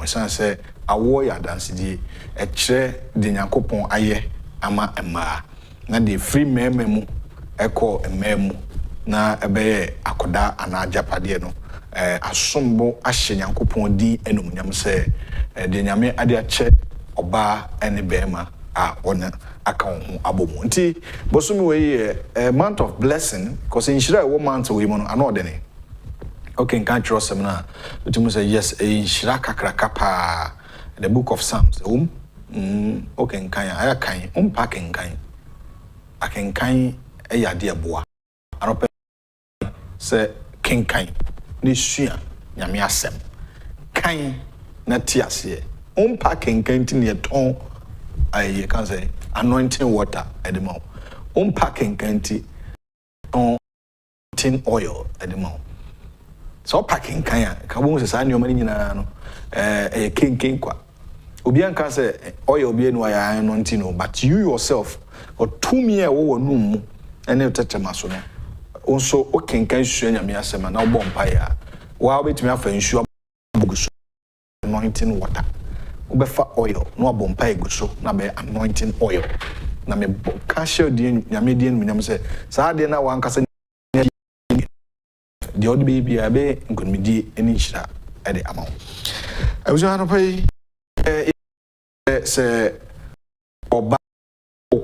esan say awo ya dance di e kire de Nyankopon aye ama emma na de free mememu eko ememu na ebeye akoda ana Agyapade no asombo ahye Nyankopon di enumnyam say de nyame ade ache oba ene bema a ona aka ho abomu nti bosumi we a month of blessing because in shira wo month we mo no anodene okay can trust them na to say yes in shira kakraka pa the book of Psalms okay kan aya kan packing kan akenkan eyade aboa anope se kenkan ni sua nyame asem kan na tiase packing kan tin ye ton I can say anointing water at the mouth. Packing canty on tin oil at the mouth. So packing kaya, Kabum says I knew many a king qua. Ubian can say oil be no I anointing, but you yourself or 2 years over noom and you touch a mason. Also, okay, can you me as a man now bompire? While with me for ensure anointing water. Ubefa oil no bompa eguso na be anointing oil na me cashier di nyamedien munyam se sa de na wankasa de odi baby abe nkonmidi eni hira e de amaw abuso anopai se oba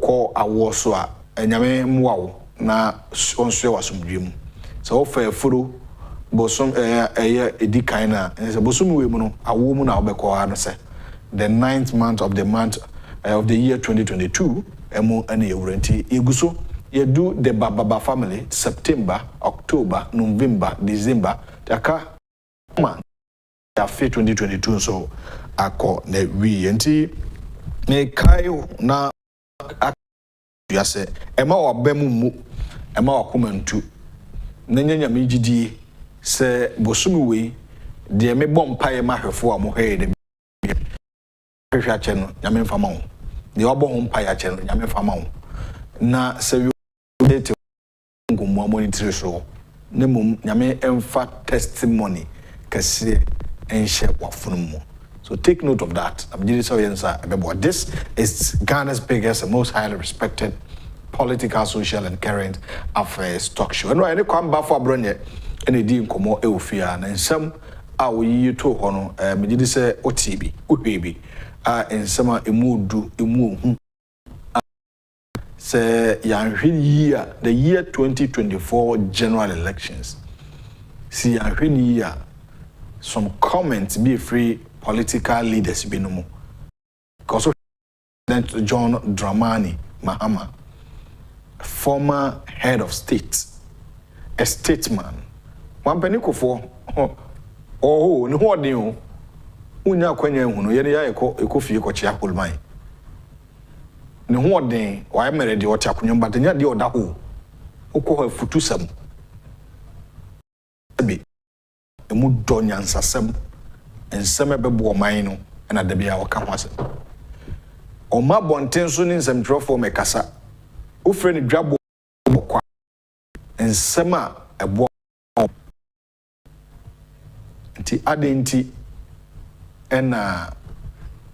ko awo so a nyame muawo na onso wasomdwem so ofa furu bosom edikan na se bosom we mu no awo mu na obekọ ano se the 9th month of the year 2022 emo ene yewranti eguso ye do the Baba family September, October, November, December taka month ya 2022 so akọ na wi enti me kai na ya se ema obemu mu ema wakomantu na nyanya megidi se bosumu we de me bompae mahwefo a mo hwede hwehwa che no nyame mfama wo de obo ho mpa ya che no nyame mfama wo na se wi date ngomo monitor so ne mum nyame emfa testimony kase enhye wafunu mu. So take note of that. Judicial answer. This is Ghana's biggest and most highly respected political, social, and current affairs talk show. And when you come back for Bronye, and it didn't come out Eufia, and some are you to honor, Judicial OTB, baby, and some imu say, year, the year 2024 general elections. See, year, some comments be free. Political leaders be no more. Because President John Dramani Mahama, former head of state, a statesman. One peniko for no what new unya kwenye hunu yene ya eko fie ko chia kulmai. Ne ho den wa mere de oti akunyo but nya de oda ho. Ukọ futusam. Be emu do nyansasam and some bebo mine and at the Bia or Kamasa. O ma bonten soon in some draw for me cassa. O friend grab and summer a boy. Ti adenti and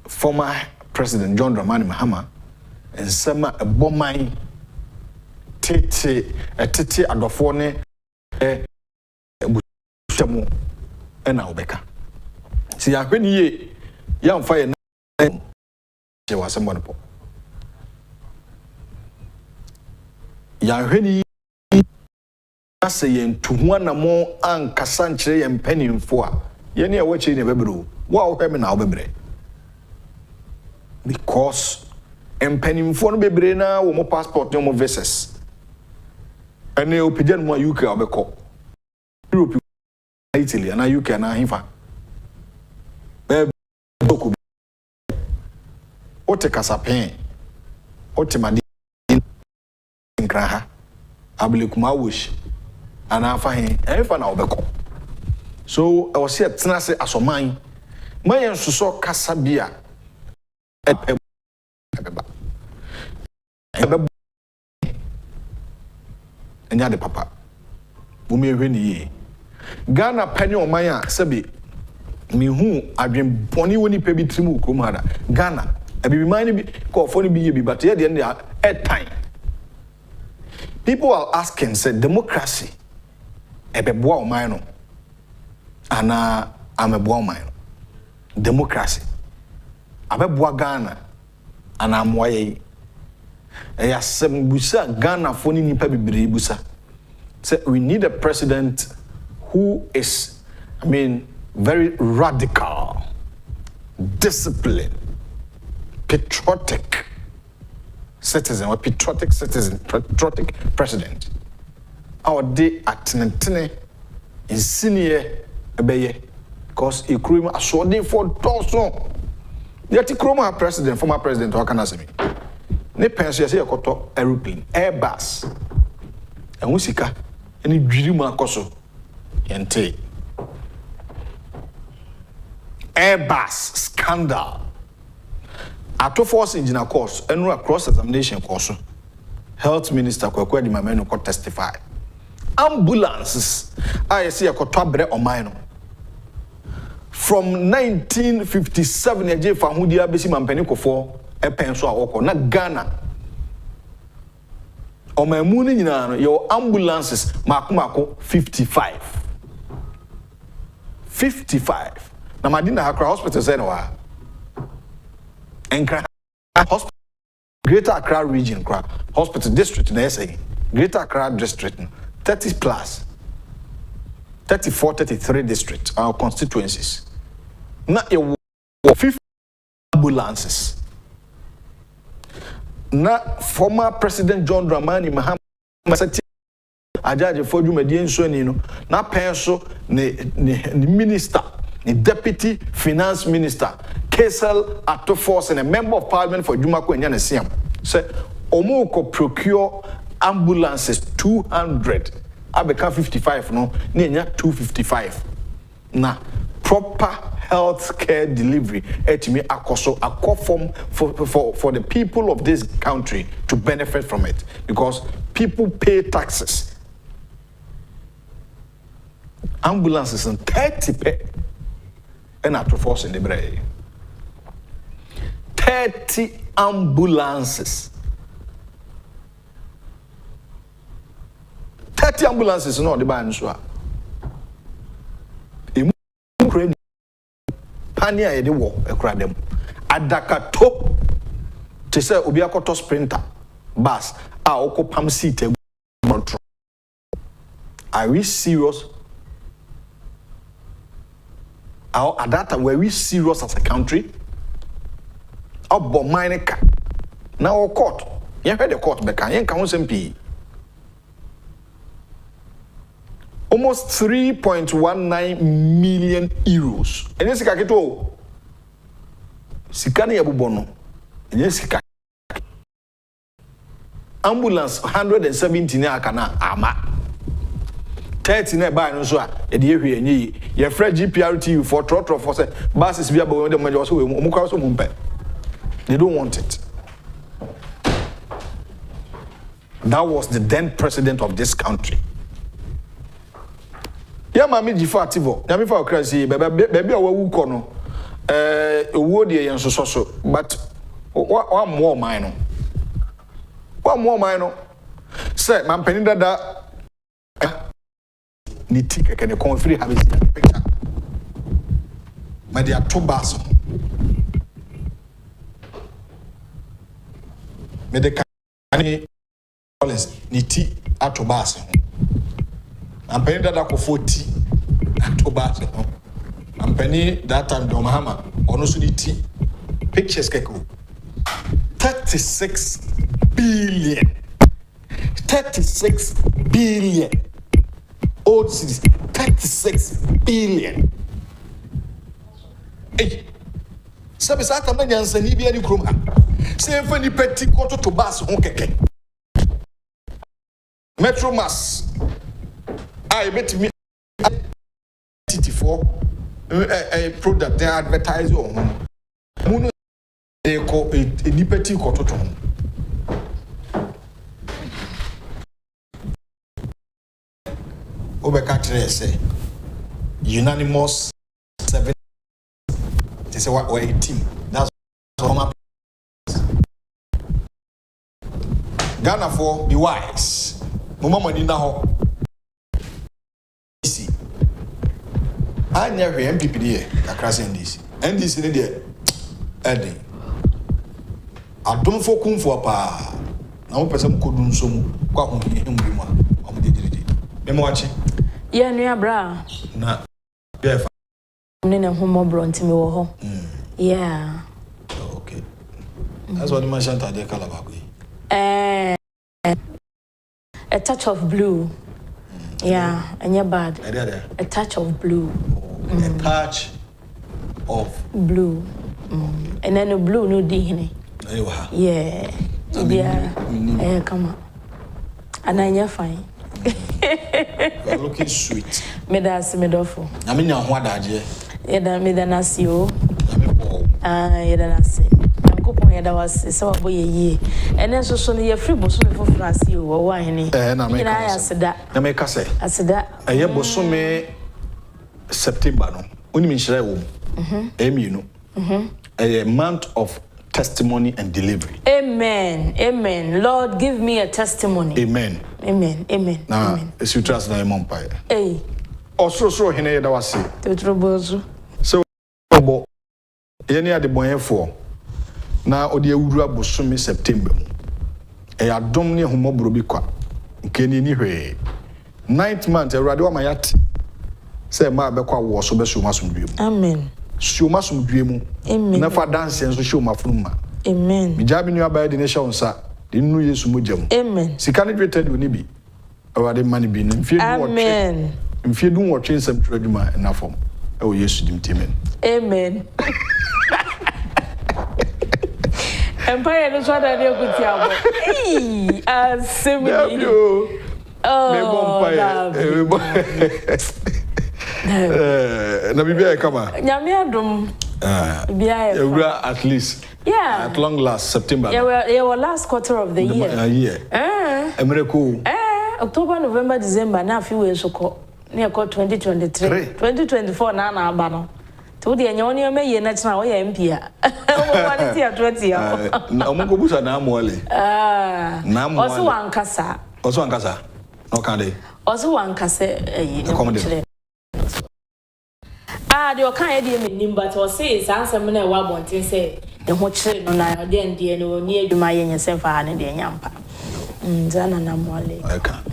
former President John Dramani Mahama and summer a bomb tete a tete adofone a bushamo and Albeka. See, I when ye young fire, she was someone. Young when I say to one more and Cassanche and penny for ye near watching a baby. Wow, heaven now, baby. Because and penny for baby now, more passport, no more visas. And they open more UK or Beko. Europe, Italy, and UK and I. Ote kasapen ote madi nkraha ablekuma wish ana afa hen efa na obeko so I was here tena se asoman mayen suso kasabia enya de papa bumi ehwe ni Ghana panyo man a sebi me who adwen boni woni pe bi trimu krom hada Ghana e be mind bi ko fo ni bi ye bi but here the end at time people are asking say democracy e be boa o man no ana ameboa o man democracy abeboa Ghana ana amoa ye e yasem busa Ghana fo ni nipa bibiri busa say we need a president who is very radical, disciplined, patriotic citizen or patriotic president. Our day at Tene in senior ebeye because a cream a so day for Dawson. Yet Kroma president, former president, or can I say? Ne pension say a koto aeroplane, Airbus, and Musika, any dream koso, yente. Airbus scandal. Ato force engineer course, and cross examination course. Health Minister Kwekwe di Mamenu could testify. Ambulances, I see a kotabre or mine. From 1957, a J. Famudia Bessi Mampeniko for a pencil or not Ghana. Or my mooning your ambulances, Marco 55. 55. Na Madina Accra Hospital said no. Enkra Hospital Greater Accra region hospital district na say Greater Accra district 30 plus 34 33 district our constituencies. Na e 50 ambulances. Na former President John Dramani Mahama Agyapong Dwumadi nso ni no na penso ne minister the Deputy Finance Minister, Kesel Ato Force, and a Member of Parliament for Jumako and Yanesiam, said, Omoko procure ambulances 200. I become 55, no, near 255. Now, proper health care delivery, etimi akoso akofom for the people of this country to benefit from it. Because people pay taxes. Ambulances and 30 pay. And Ato Force in the Bray. 30 ambulances. 30 ambulances, no, the Banswa. Ukraine, Pania, the war, a cradem. Adakato, to say Obiakoto sprinter, bus, Aoko Pam seat. Are we serious? At that time, were we serious as a country? About Mineka. Now, court. You heard the court, but can't MP. Almost 3.19 million euros. And yes, Kaketo. Sikani Abubono. And yes, ambulance 117 akana ama. 30 na buy no so a e de ehwe enyi ye fra GPRT for trotro for say buses bia bo dem so we mu kwa so mu mpe. They don't want it. That was the then president of this country. Ya mami jifa ativo ya mi faokrasi baby a wawu ko no owo de yen so but wa mo man no wa mo man no say man pani dada ni tika kene kon free have seen the picture media to baso me de kani police ni ti ato baso am penny dada ko 40 ato baso am penny that time do mahama ono so ni ti pictures keko 36 billion 36 billion old cities 36 billion. Hey, sabe sa ta manya nsani bia ni krom ha. Se mfa ni peti koto to bus ho keke. Metro Mass. I bet me TT4 a product they advertise on. Muno they call it ni peti koto to. Obeka say unanimous 7 They say what a team. That's what Ghana for be wise. Mama money now. See. I never MPP there. I crash NDC. NDC in there. Eddie. I don't for come for pa. Now person could do some. Kwa hum. Memo watching. Yeah, near bra. Na. Yeah. Nina homo bronti me wo ho. Yeah. Okay. That's what the man shanta de Calabagui. A touch of blue. Yeah, and you're bad. A touch of blue. A touch of blue. And then the blue no dihine. Yeah. Yeah, come on. And then you're fine. You're looking sweet. Me that's me dofo. I mean, you're what I did. Yeah, me da nasi o. Yeah, da nasi. Yankopon yeah da was so boy ye. And then so no ye free boso me for France o wo ahene. Na me ka aseda. Na me ka say. Aseda. Ye boso me September no. Oni me nhire wo. Emi no. A month of testimony and delivery. Amen. Amen. Lord, give me a testimony. Amen. Amen. Amen. Now, amen. It's you trust na empire. Hey. Also hene ye da was say. Tetrobozu. So bo ye ne ade bonyefo na odi awuru aboso me September mu. E adom ne homobro bi kwa. Nke ni hwe. 9th month Awurade wa mayate. Say ma be kwa wo so be so masomdwe mu. Amen. So masomdwe mu. Amen. Na fa dance enso show mafruma. Amen. Mi jabi nu abaye de ne hye onsa. De nu Yesu mogam. Amen. Sika ne dwetade oni bi. Awurade mani bi ne mfie du wo. Amen. Mfie du wo twen sam traduma na fom. E wo Yesu dim temen. Amen. Empire no so that dey good abo. Eh, assembly. Oh, na bibia kama. Nyame adom. Bibia Ewura at least. Yeah. At long last September. Yeah, we last quarter of the year. Emereko. October, November, December na fi we so ko. Na ko 2023. 2024 na aba no. To the nyoni o meye na china wo ya MP a. Wo wani ti a 20 ya. Na omo busa na amole. Na amole. Oso wankasa. Oso wankasa. No kan dey. Oso wankasa de o kan e de me nim but o say sansem na e wa bonten say e ho kire no na de ndie no ni adwuma ye nyesem fa ne de nyampa. Zana na mole. Aka.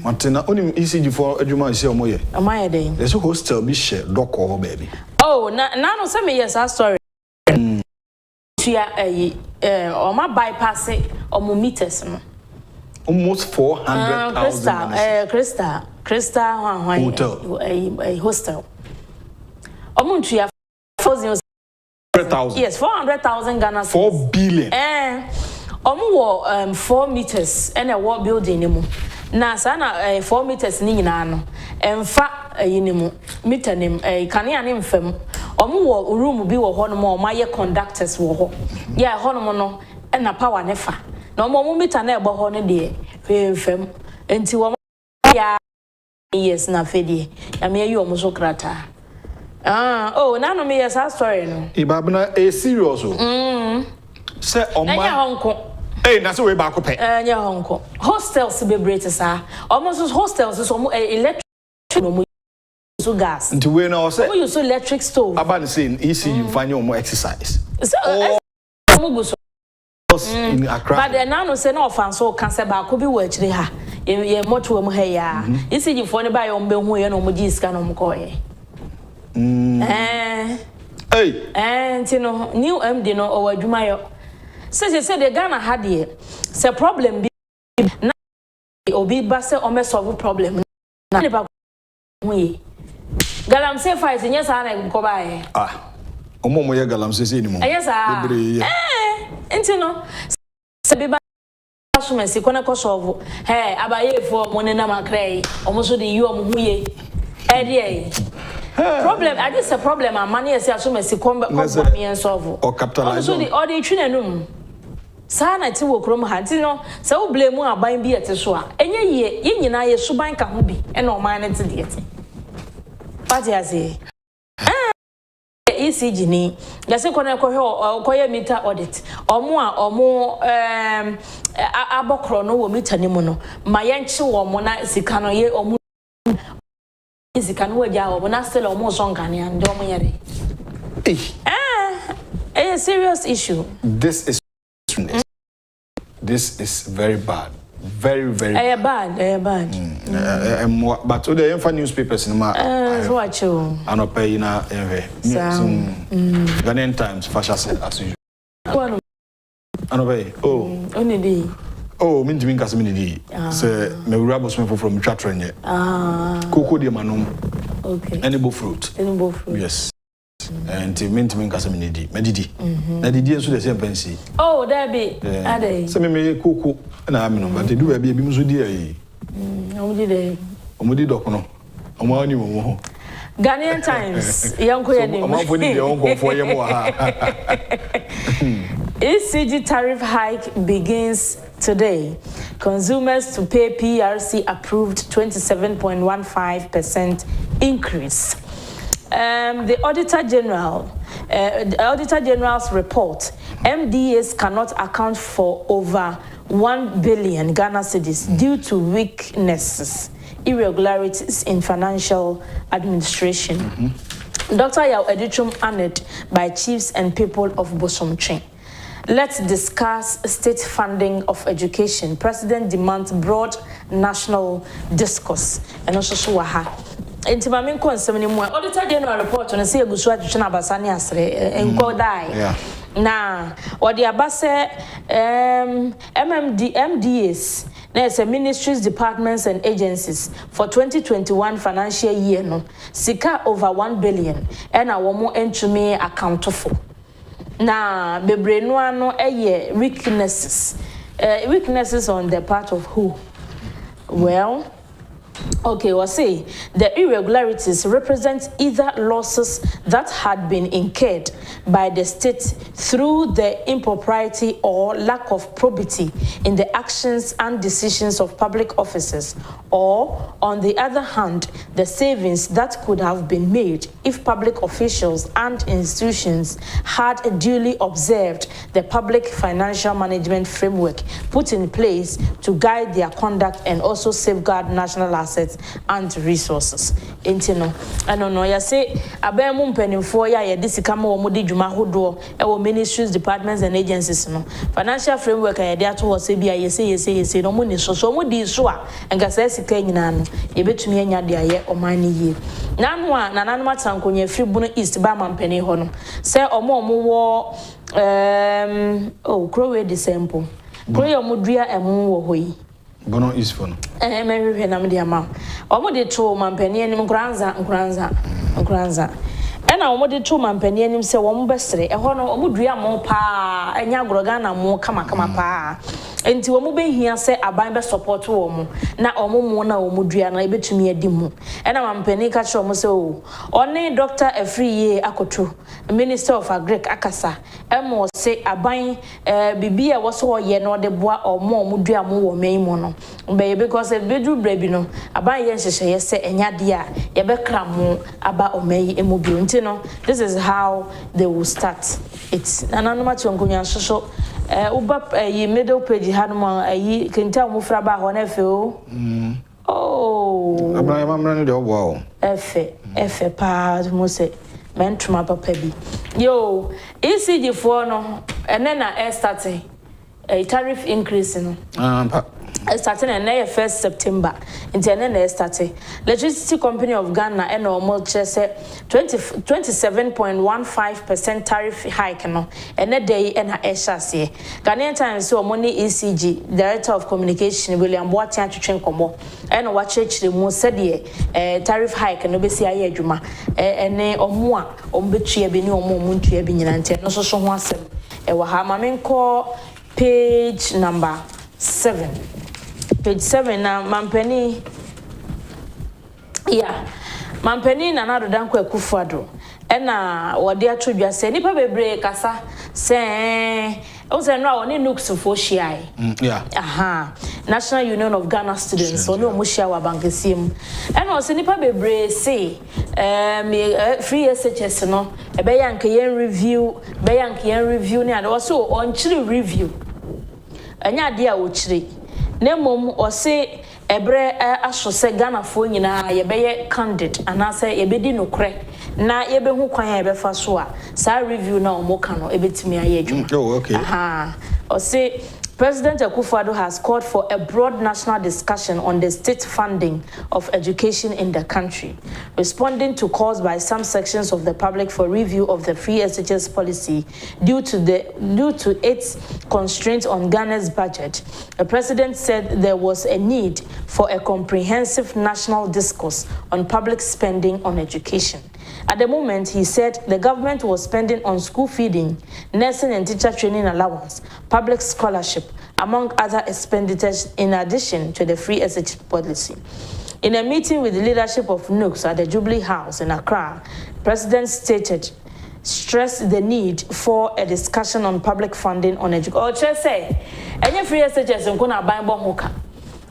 Montena onim ECG for adwuma ise omoye. Omaye dey. There's a hostel bi share doko ho baby. Oh, na no say me yes that story. Tia o ma bypass o meters no. Almost 400,000. Crystal hotel. A hostel. Omuntua 400,000. Yes, 400,000 Ghana. 4 billion. Omu 4 meters and a wall building nimu. Na sana 4 meters ni nyina no. Emfa yinimu meter nim kanea ne mfam. Omu room bi wo ho no mo maye conductors wo ho. Yeah, ho no no na power ne fa. Na omu meter na ebo ho ne de mfam. Enti wo ya yes na fedie. Ya me yi omu so krata. Oh, na no me yes that story no. Ibabna a serious Say Nya honko. Na so we ba ko pe. Nya honko. Hostels be break sa. Almost hostels so mo electric no mo so gas. Nti we na o say. We use electric stove. About saying ECU find you more exercise. So mo go so in Accra. But then now no say no offense so can say ba ko bi wo akire ha. Ye moto mo ha ya. ECU for ne ba yo mbe hu ye no mo gi sika no mo ko ye. Hey. Ntino new MD no o wadwuma yo. Say the Ghana had here. Say problem be na obi ba say o me solve problem. Na ne ba hu Galamsey fight yes ana ko ba ye. Omo ye galamsey ni mo. Yes ntino say be ba so mesi kona ko solve. Abaye fo mo ne na makrai. Omo so de yi omo hu ye. Problem, I just a problem. Money is so messy. Come me and solve. Or capitalize. So the other trinenum. Sana ti wo krom ha ti no se wo blame aban bi ete so a enye ye ye nyina ye suban ka ho bi e na o man ne te de ete pati ase ECG ni yase kona koye meter audit omo abokro no wo meter ni mu no ma yenche wo mo na sika no ye omo sika no waja wo na still omo so ngane and omo yere a serious issue. This is very bad. Very bad. But the info newspapers in my watch you. I not pay na Ghanaian Times fashion as usual. I not pay. Only day. Mean to me Casimini. Say me rubber from Chatren. Cocoa de manum. Okay. Edible fruit. Yes. And mean to me Casimini. Medidi. Na didi so the same fancy. Oh, there be. Ade. Say me cocoa na amino, but they do a baby musu dia. Omudi dokono. Omo ani mo. Ghanaian Times. Yanko yani. Omo foni de onko for yemo ha. ECG tariff hike begins today. Consumers to pay PRC approved 27.15% increase. The Auditor General's report, MDAs cannot account for over 1 billion Ghana cedis due to weaknesses, irregularities in financial administration. Dr. Yao Edichum honored by chiefs and people of Bosomtwe. Let's discuss state funding of education. President demands broad national discourse. And also Swaha. Intimamin concerning more Auditor General report on a say Guswa Basani Asre and Kodai. Now, what the Abase MDAs, there's a ministries, departments, and agencies for 2021 financial year. No, Sika over 1 billion, and our more entry account for. Now, Bebrenoa no weaknesses. Weaknesses on the part of who? Well, okay, we'll say the irregularities represent either losses that had been incurred by the state through the impropriety or lack of probity in the actions and decisions of public officers, or, on the other hand, the savings that could have been made if public officials and institutions had duly observed the public financial management framework put in place to guide their conduct and also safeguard national assets and resources. Intino, I don't know. You say, Abena penifo ya disicamo or mudi juma hodo, our ministries, departments, and agencies. No financial framework. I dare to was you say, no money, so mudi swa, and Gassesi Kenyan, you bet to me and Yadia or mine ye. Nanwa, Nanama Tankonia, free Bono East, Baman Penny Hono. Say, or more, Crowe de Sample. Crowe Mudria and Moon. Bono is for no. Mary Penam amount. Omo de to mampani anim nkranza. And omo de to mampani anim se wo mbesere e ho no omo dua mo pa enya agoroga na mo kama pa. Enti wo mo be hia se aban be support wo mo na omo mo na omo dua na ebetumi adi mu. E na mampani ka che omo se o oni Dr. Afriye Akoto, Minister of Agric akasa emo se aban bibia wo so ye no de boa omo dua mo wo man mo no. Because if bedru brebi no aban ye nhyehyeye se enya de a ye be kra mo aba omayi emobio nti no. This is how they will start it. Ananoma chonkunya soso uba middle page hanuma kenta mo fra ba ho na fe o. Oh Abraham de obo efe pa mo se mentuma papa bi yo ECG for no ene na starting a tariff increase no starting on 1st September. Until then, started. Electricity Company of Ghana and normal say 27.15% tariff hike no. And a day and a chassis. Ghanaian Times so money ECG Director of Communication William Boatian to train komo. And watch the most said tariff hike and obesi aye juma. And omwa ombetri ebini omo muntu ebini nante. No so one seven. Ewa mamenko page number 7. Page 7 na mampeni mampeni na nado danko akufo-addo ena wode atodwa se nipa bebre kasa se o se no a woni nooks fo hia National Union of Ghana Students so no mushia wa bankesim and also nipa bebre say free SHS no ebeyanke yen review ne and also on chiri review anya de a wo chiri na mom o say ebre aso se Ghana fo nyina yebeye candid anase yebedi nokre na yebehu kwan yebefa so a sa review na omoka no ebetimi aye adwuma. Oh, okay. O say President Akufo-Addo has called for a broad national discussion on the state funding of education in the country, responding to calls by some sections of the public for review of the free SHS policy due to its constraints on Ghana's budget. The president said there was a need for a comprehensive national discourse on public spending on education. At the moment, he said the government was spending on school feeding, nursing and teacher training allowance, public scholarship, among other expenditures in addition to the free SHS policy. In a meeting with the leadership of NUCs at the Jubilee House in Accra, the president stressed the need for a discussion on public funding on education. Or just say, any free SHS and gonna buy more hookah.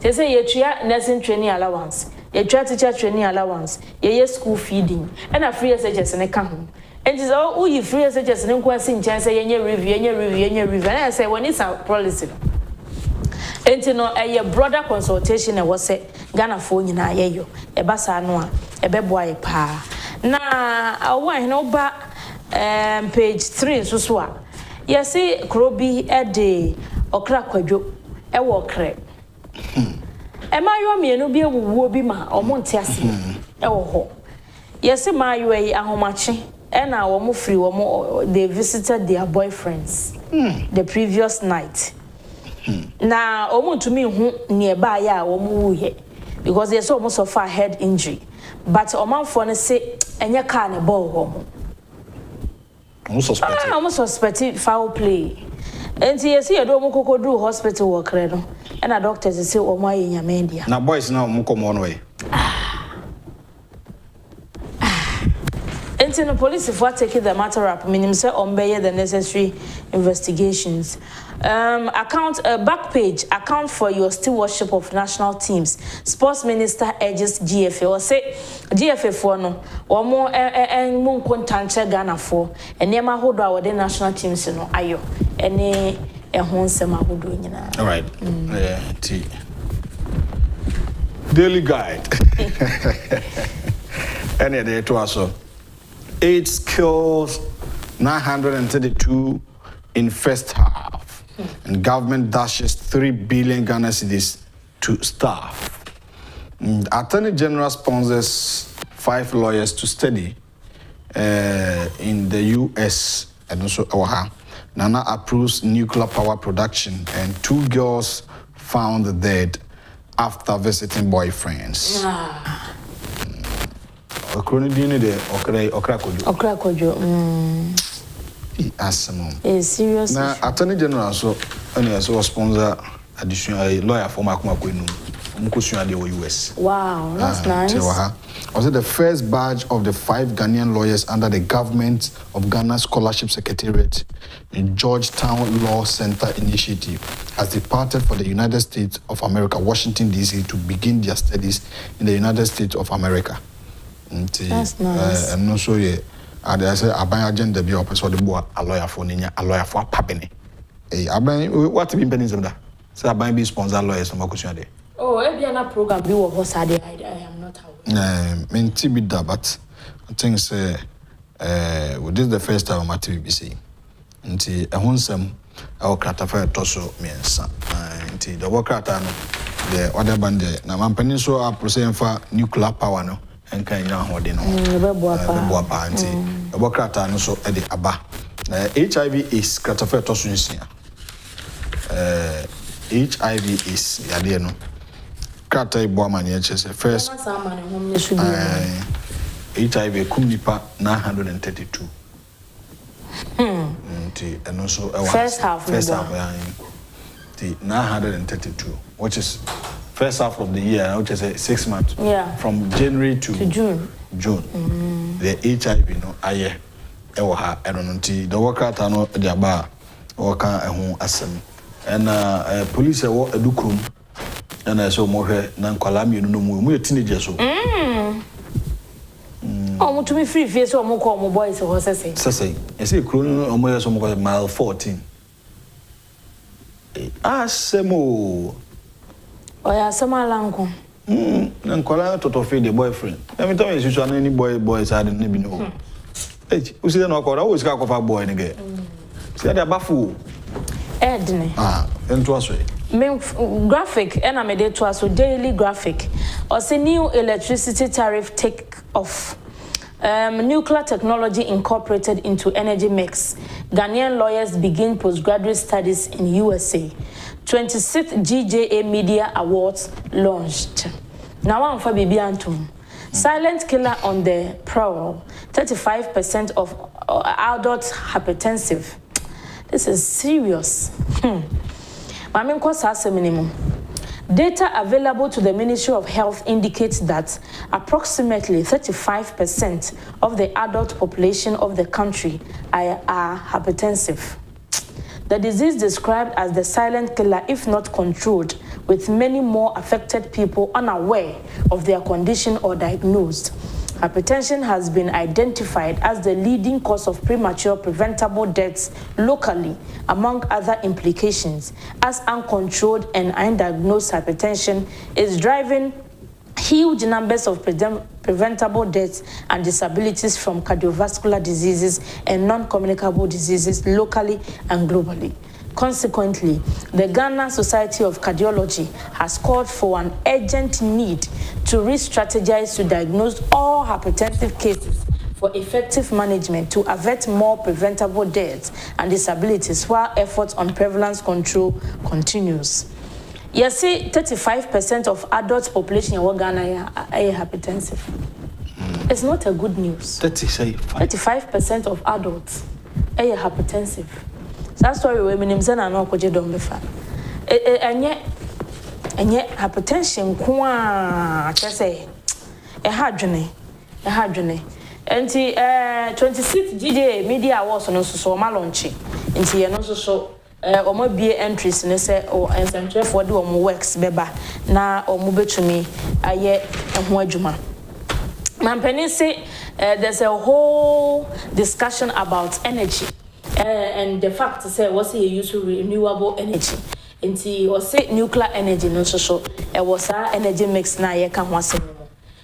They say you nursing training allowance. You try teacher training allowance, you school feeding, and a free SHS and a come. And it's all you free SHS and question chance any review, and I say when it's a policy. And you know a broader consultation was say Ghana phone in a basa noa, a beboy pa. Na I no ba page 3 so yes, see Krobi a day or crack quadro, a walk. Ema yo mienu bi ewuwo bi ma omonte ase e wo ho yes ma yo yi ahomache e na wo mo free wo mo they visited their boyfriends the previous night na omontumi hu ne ba ya wo mo wuye because they saw most of our head injury but omanfo ne say enye car ne ball ho mo suspect foul play. And yes, you don't go do hospital work, and a doctor say, "Oh my, in your media." Now, boys, now come one way. And the police, if what taking the matter up, meaning say obey the necessary investigations. Back page account for your stewardship of national teams. Sports Minister urges GFA or say GFA for no or more and moon contanche Ghana for and near my hold our national teams no ayo any a home sema who doing na. All right. Daily guide. Any day to us. 8 skills 932 in first half. And government dashes 3 billion Ghana cedis to staff. Attorney General sponsors 5 lawyers to study in the US and also Oaha. Nana approves nuclear power production and 2 girls found dead after visiting boyfriends. Okrakojo. It's serious. Now, Attorney General also sponsor additional lawyer for Makumakwenu. US. Wow, that's nice. Also, the first batch of the 5 Ghanaian lawyers under the government of Ghana Scholarship Secretariat in Georgetown Law Center Initiative has departed for the United States of America, Washington, D.C. to begin their studies in the United States of America. That's nice. And also, I say, Abena agenda be up so the boy a lawyer for Ninya, a lawyer for Papene. Abena, what be pennies of that? So Abena be sponsor lawyers from Makushade. Oh, Abena program be what was I am not aware. Me be that, but I think say this is the first time I'm at BBC. Nti ehonsem e krata fa toso miensa. Nti the work krata no the other band na mampani so approve for nuclear power no enka nya hode no. Bebo apa nti the work krata no so e de aba. HIV is krata fa toso nsia. HIV is yade no. Krata ibo amani chese first HIV kumnipa 932. And also first half the 932, which is first half of the year, which is 6 months. Yeah. From January to June. The HIV no aye ewa and until the worker tano the aba worker asem and police edukum And I saw more than Colamian no more teenagers. So, oh, to be free face or more call my boys or say. Say, I say, Croon or more some mile 14. Ah, Semo. Oh, yeah, some alanco. And Cola to feed the boyfriend. Let me tell you, you any boys I didn't even know. Hey, you see, no, I always got a boy again. See, they're baffled. Edney. And to us, graphic, and I made it to us daily graphic. Or say new electricity tariff take off. Nuclear technology incorporated into energy mix. Ghanaian lawyers begin postgraduate studies in USA. 26th GJA Media Awards launched. Now I'm for Bibi Antum. Silent killer on the prowl. 35% of adults hypertensive. This is serious. Mamin kosa minimum. Data available to the Ministry of Health indicates that approximately 35% of the adult population of the country are hypertensive. The disease described as the silent killer if not controlled, with many more affected people unaware of their condition or diagnosed. Hypertension has been identified as the leading cause of premature preventable deaths locally, among other implications, as uncontrolled and undiagnosed hypertension is driving huge numbers of preventable deaths and disabilities from cardiovascular diseases and non-communicable diseases locally and globally. Consequently, the Ghana Society of Cardiology has called for an urgent need to re-strategize to diagnose all hypertensive cases for effective management to avert more preventable deaths and disabilities while efforts on prevalence control continues. You see, 35% of adult population in Ghana are hypertensive. It's not a good news. 35% of adults are hypertensive. That's why we mean him na no koje don befa. Enye hypertension kwa chese hadwene. Enti 26th GDA Media Awards no so ma launch. Enti ye no so omo bie entries ne se o ensantre for de omo works beba na omo betumi aye ho adwuma. Mampeni say there's a whole discussion about energy. And the fact say was he use renewable energy. Nti or say nuclear energy no so was our energy mix na ye kan ho asem.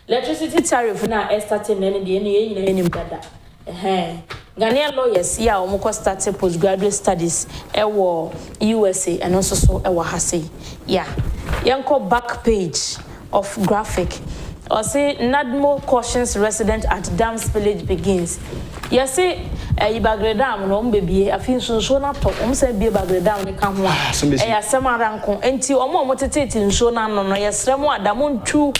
Electricity tariff na starting na de enim dada. Ghanaian lawyers ya omo start postgraduate studies ewo USA and also so ewo hase. Yeah. Yanko back page of graphic. Or say Nadmo cautions resident at dam village begins. Yes, say Ibagredam no baby, I feel so na to say be Bagredam ne kan ho a asema ranko enti omo motete nso na no no yesremo adamu ntu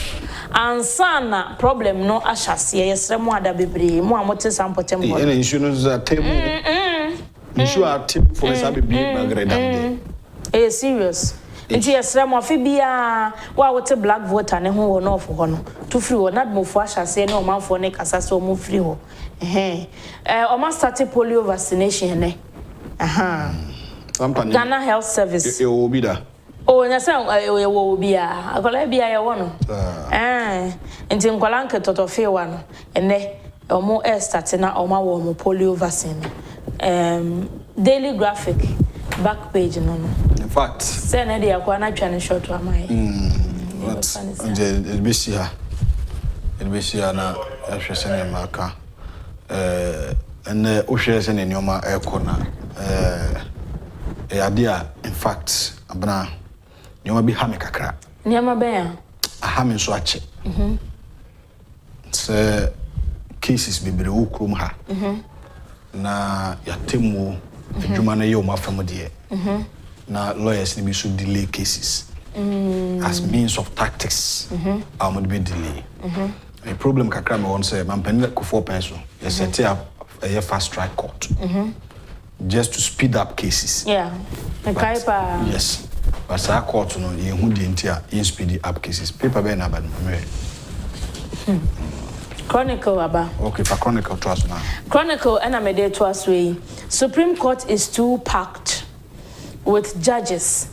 ansana problem no ashase yesremo ada bebre mo amote sampotem ho ene nsu no za temu nsu a tip for sabe be Bagredam de serious. Nti yesremo afi bia wa wote black voter ne ho no ofo ho no to free wo nadmofo ashase ne omanfo ne kasase omo free ho Oma started polio vaccination ne. Ghana Health Service. It will be there. Oh, na say we will be a. Akola bia ye wo no. Nti nkwala nke totofe wa no. Ene omo start na oma wo mo polio vaccine. Daily graphic back page no no. In fact, say na dia kwa na twa ne short wa mai. What? It be here. It be here na ehwese ne maka. And Oshes and Yoma Ekona idea, in fact, Abena, you might be Hamikakra. Nyama bear a hamming swatch. Cases be Ukrum ha. Na Yatimu, Jumana Yoma from dear. Na lawyers need to delay cases as means of tactics. I would be delay. A problem kakra me won say man pen akufo-addo you set up a fast track court just to speed up cases. Yeah. Yes. But sa court no ye hu de ntia in speed up cases. Paper be na bad me. Chronicle aba. Okay, for Chronicle to us now. Chronicle and amede to us way. Supreme Court is too packed with judges.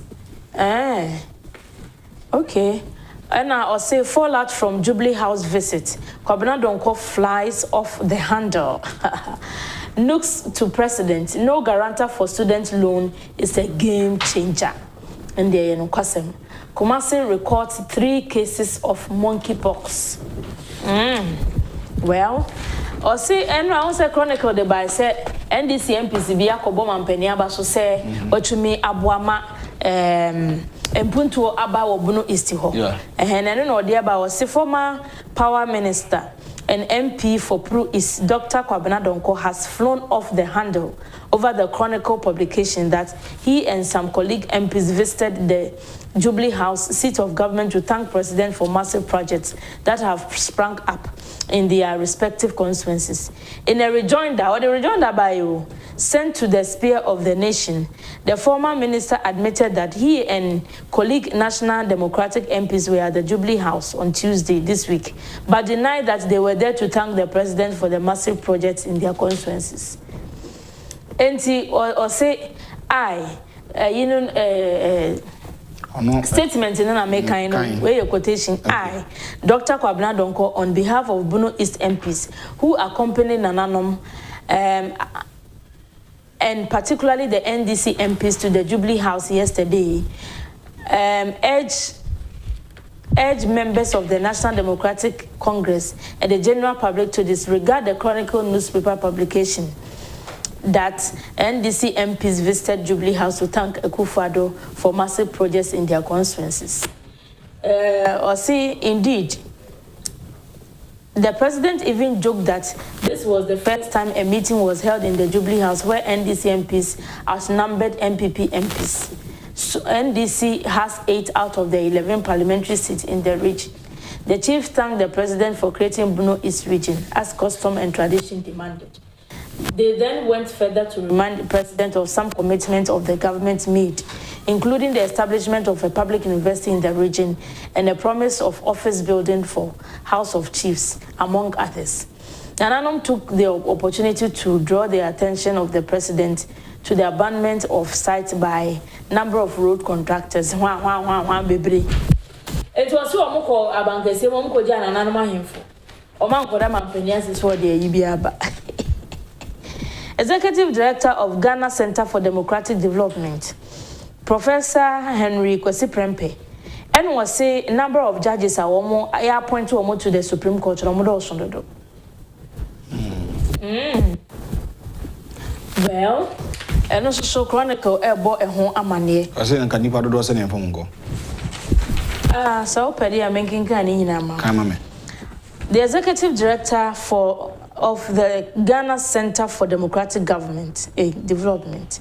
Okay. And I say fallout from Jubilee House visit. Kwabena Donko flies off the handle. Nooks to president. No guarantor for student loan is a game changer. And there you Kwasem. Kumasi records 3 cases of monkeypox. Well, or say and I also chronicle the by say NDC MPs be akobo mampeni aba so say otumi aboama Mpuntu aba Obuno East ho. And no dia ba was former power minister and MP for Pro East Dr. Kwabena Donko has flown off the handle over the Chronicle publication that he and some colleague MPs visited the Jubilee House seat of government to thank President for massive projects that have sprung up in their respective constituencies. In a rejoinder, or the rejoinder by you, sent to the spear of the nation, the former minister admitted that he and colleague National Democratic MPs were at the Jubilee House on Tuesday this week, but denied that they were there to thank the president for the massive projects in their constituencies. Enti or say statement in American where your quotation I, Dr. Kwabena Donko, on behalf of Bono East MPs who accompanied Nananom and particularly the NDC MPs to the Jubilee House yesterday, urge members of the National Democratic Congress and the general public to disregard the Chronicle newspaper publication that NDC MPs visited Jubilee House to thank akufo-addo for massive projects in their constituencies. Or see, indeed, the president even joked that this was the first time a meeting was held in the Jubilee House where NDC MPs outnumbered MPP MPs. So NDC has 8 out of the 11 parliamentary seats in the region. The chief thanked the president for creating Bono East region as custom and tradition demanded. They then went further to remind the president of some commitments of the government made, including the establishment of a public university in the region and a promise of office building for House of Chiefs, among others. Nananom took the opportunity to draw the attention of the president to the abandonment of sites by number of road contractors. It was so Omoko Abankese, Omoko Jana Nanoma Hinfo. Omanko Damampenias is what they Ibiaba. Executive Director of Ghana Center for Democratic Development, Professor Henry Kwesi Prempeh, and was say a number of judges are appointed to the Supreme Court. Well, and also so Chronicle about a home amanie. I say, and can you pardon us any phone go? So Paddy, I'm making Kanina. The Executive Director of the Ghana Center for Democratic Development,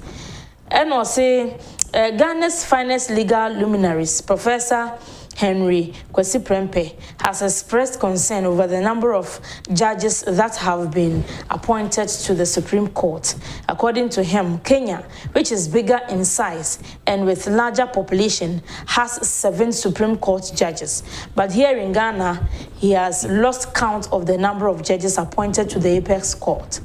and also Ghana's finest legal luminaries, Professor Henry Kwesi Prempeh, has expressed concern over the number of judges that have been appointed to the Supreme Court. According to him, Kenya, which is bigger in size and with larger population, has 7 Supreme Court judges. But here in Ghana, he has lost count of the number of judges appointed to the Apex Court.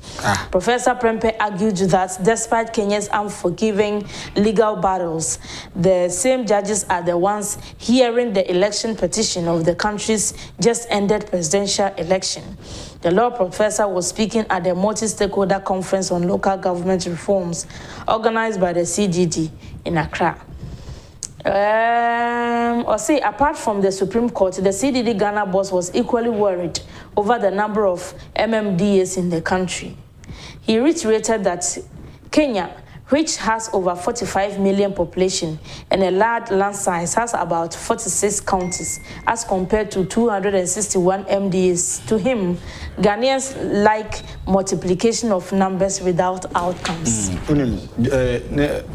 Professor Prempeh argued that despite Kenya's unforgiving legal battles, the same judges are the ones hearing the election petition of the country's just ended presidential election. The law professor was speaking at the multi-stakeholder conference on local government reforms organized by the CDD in Accra. Apart from the Supreme Court, the CDD Ghana boss was equally worried over the number of MMDAs in the country. He reiterated that Kenya, which has over 45 million population and a large land size, has about 46 counties as compared to 261 MDAs. To him, Ghanaians like multiplication of numbers without outcomes.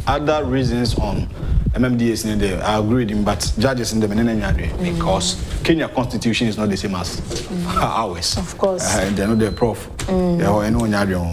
Other reasons on MMDAs in there, I agree with him, but judges in the because Kenya constitution is not the same as ours. Of course. They're not the prof.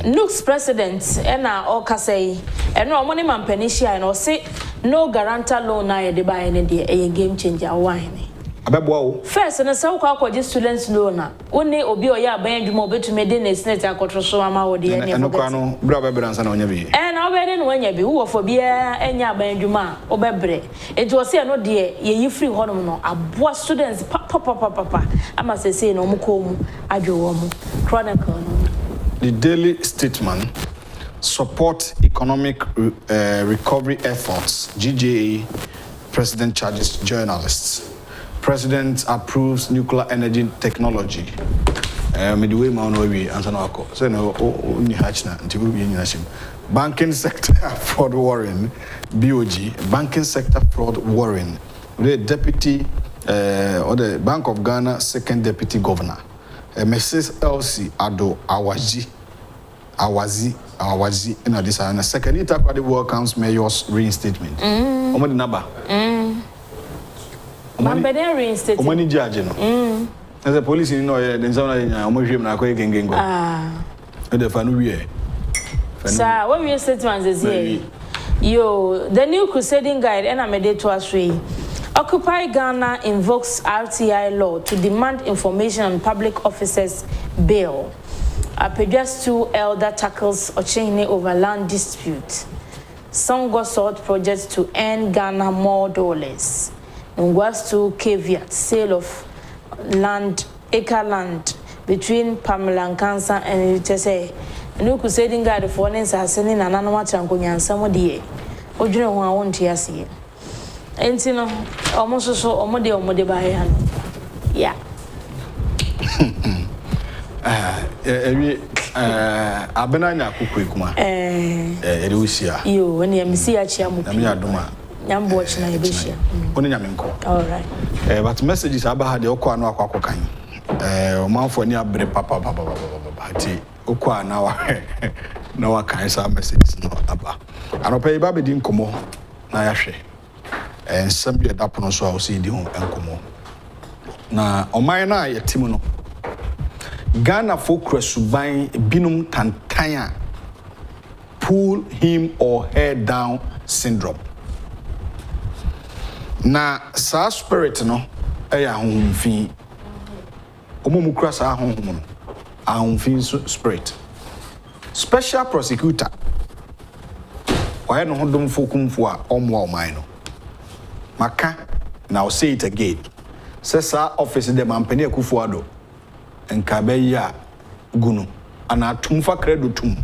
Looks president, and I say, and no money man penishia, and say no guarantor loan, I buy any day, a game changer wine. abeboa first na se wo kwa students loan na woni obi oya aban adwuma obetumi de na senate akotro so ama wo de ne eno kwa no bra bebra nsa na onya bi na obede no wanya bi wo fo bia enya aban adwuma obebre enti wo se no de ye yi free honom no aboa students papa ama se no omko mu adwo mu chronicle no. The Daily Statesman support economic recovery efforts. GJA president charges journalists. President approves nuclear energy technology. Midway Maunowi and Sanako. So no only hatchna until we in banking sector fraud warring. BOG banking sector fraud warring. The deputy or the Bank of Ghana second deputy governor. Mrs. LC Ado Awazi in this and second it the World Council mayor's reinstatement. Omoni naba. Mambede reinstatement. Omoni judge no. As a police in no den sound na omhwem na akoye gengengo. The fanu wie. Sir, what we statement is here. Yo, the new crusading guide and amede to us Occupy Ghana invokes RTI law to demand information on public officers' bail. Apedjas 2 elder tackles Ochene over land dispute. Songo sought projects to earn Ghana more dollars. Ngwas 2 caveat sale of land, acre land between Pamela and Kansa and Utese. New crusading guide for Nens Hassani and Anamachanko Yansamo die. Ojune who I want to see. Enti no almost so omode bae han yeah Abena Nyarko kuma Erusia yo when you see achia mu na adoma nyambo china yebeshia oni nyamenko all right but messages aba de okwa no akwa kan omanfo ni abre papa ti okwa na wa na wa kan sa messages no aba anopa iba be di nkomo na yahwe and some be that no so I see the home enkomo na oman na yetimu no Ghana folk suban binum tantanya pull him or her down syndrome na sa spirit no eya honhomfi omomu kura sa honhom no ahomfi spirit special prosecutor why no hodom fokumfo a omwa oman no Maka, now say it again. Sesa office de mampeni akufo-addo. Enkabeya gunu. Ana tumfa credo tum.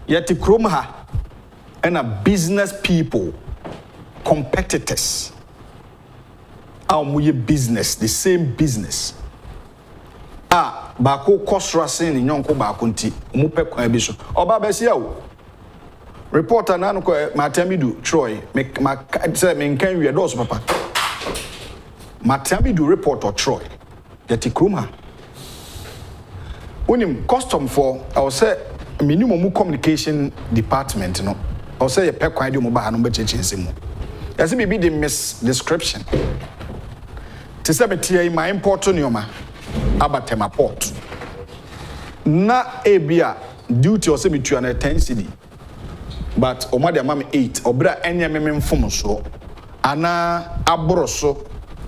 Yeti krom ha. Ena business people, competitors. Our muye business, the same business. Bako kosra sin ni nyonko bako nti. Umupe kwa ebiso. Oba besi ya u. Reporter nanu ko Matamidu Troy say me nkan wi do so papa Matamidu reporter Troy yeti kroma unim custom for I will say minimum communication department no I will say ye pe kwan de mo ba no be chechense mu yase be the misdescription to say betia my import nyoma abatema port na ebia duty or say bitua na 10 cedi but omade amam 8 obra enya memem fom so ana abroso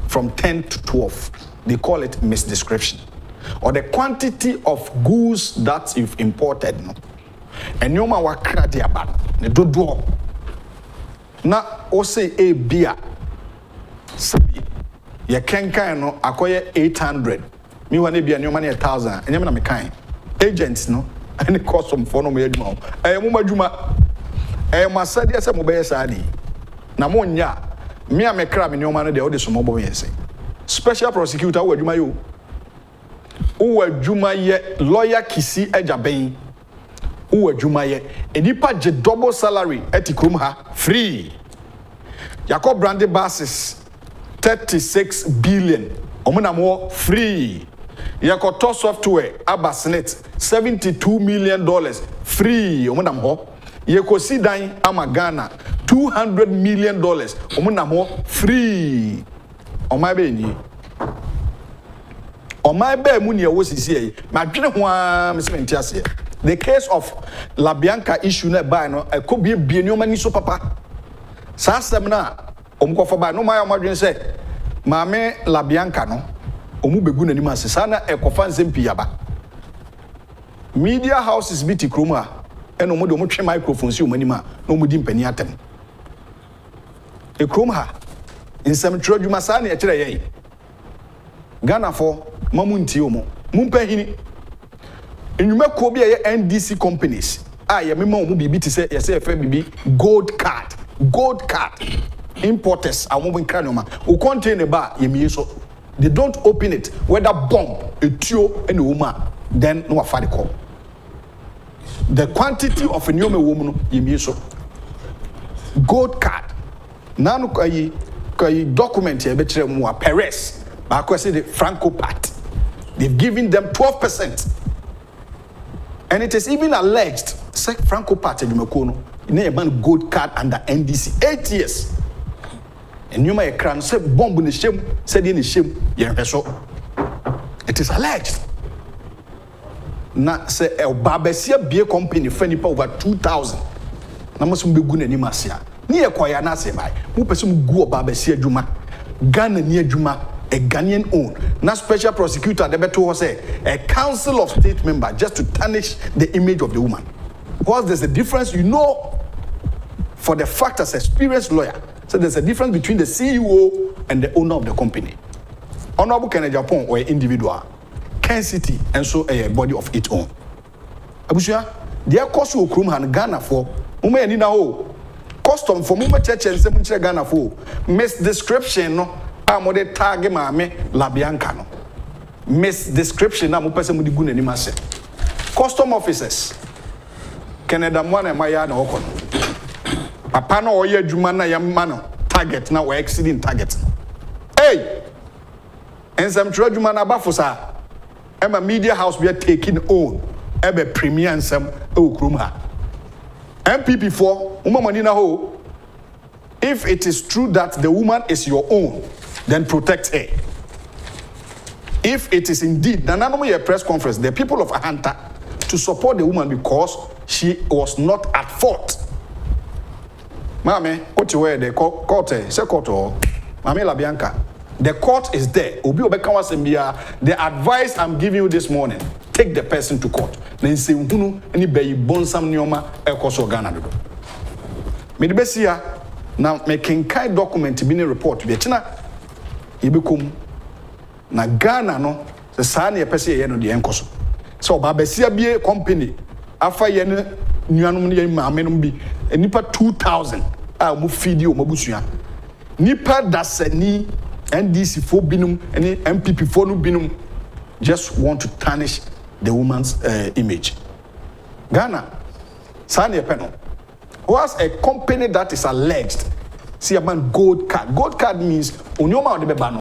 from 10 to 12 they call it misdescription or the quantity of goods that you've imported no enyoma wakra de aba ne dodo na o say e bia sabi ye kenkan no akoye 800 mi wane bia enyoma na 1000 enyama na mekan agents no any custom for no me adwuma mo madwuma masadi ase mo be sadi na mo nya me amekra me nyoma no de o de so mo bo yense special prosecutor wo adwuma yo wo adwuma ye lawyer kisi Agyapong wo adwuma ye enipa je double salary etikrom ha free Jacob branded buses 36 billion omuna mo free yakoto software abasnet $72 million free omuna mo yekosi dan ama Ghana $200 million omuna mo free omabe ni omabe mu ne wo sisi e madwene ho a mesement ase the case of Labianca issue na buy no ekobie bie ni omani so papa sa asem na omkofo ba no ma ya madwene se Mame Labianca no omu begu na nima sesa na ekofa nsem piyaba. Media houses biti kroma eno mo de mo twe microphone si omanima na omu di mpani atem. E krom ha nsem trodwuma sa na e kire yen. Ghana for mamunti omo. Mumpahini. Enyume ko bi ye NDC companies. Ye mema omu bibi ti se ye se fe bibi gold card. Gold card. Importers are moving cranium. Who contain a bar, so they don't open it. Whether bomb, a tio, and a woman, then no affair call. The quantity of a new woman, so gold card. Now, document here, better more Perez, but I say the Franco part. They've given them 12%. And it is even alleged, say Franco part, you may gold card under NDC 8 years. And you may cry say bomb in the shame, said in the shame, it is alleged. Na say a Barbesia beer company funny over 2,000. Namasum be good and masia. Near Koyana say by who person go Barbesia Juma, Ghana near Juma, a Ghanaian own. Na special prosecutor the better say a council of state member just to tarnish the image of the woman. Because there's a difference, for the fact as experienced lawyer. So there's a difference between the CEO and the owner of the company. Honorable Agyapong or individual, Kencity and so a body of its own. Abusia, their cost will come and Ghana for Mume ni na ho. Custom for Mume church and Semunche Ghana for misdescription no amode tag mame Labianca no. Misdescription na mu pese mu di gu na ni mase. Custom officers Canada mwana maya na okon. Papa no oye adwuma na yamma no target na we exceeding target. Hey! Ensem tro adwuma na bafo sa. Ema media house we are taking own. Ebe premier ensem e okrom ha. MPP4 umamani na ho. If it is true that the woman is your own, then protect her. If it is indeed, nanano press conference, the people of Ahanta to support the woman because she was not at fault. Mame, what you wear the court, say court or Mame Labianca. The court is there. Obi obekawa sembia. The advice I'm giving you this morning, take the person to court. Then say hunu any be bonsam nioma ekoso Ghana dodo. Me de besia na me kenkai document bi ne report bi china yebekom na Ghana no se sa na yepese ye no de enkoso. So ba besia bie company afa ye ne nuanom ne maamenom bi nipa 2,000 a mo feed o mabusua nipa dasani NDC for binum and MPP for no binum just want to tarnish the woman's image. Ghana Sani Epeno was a company that is alleged see a man gold card means onyoma o de beba no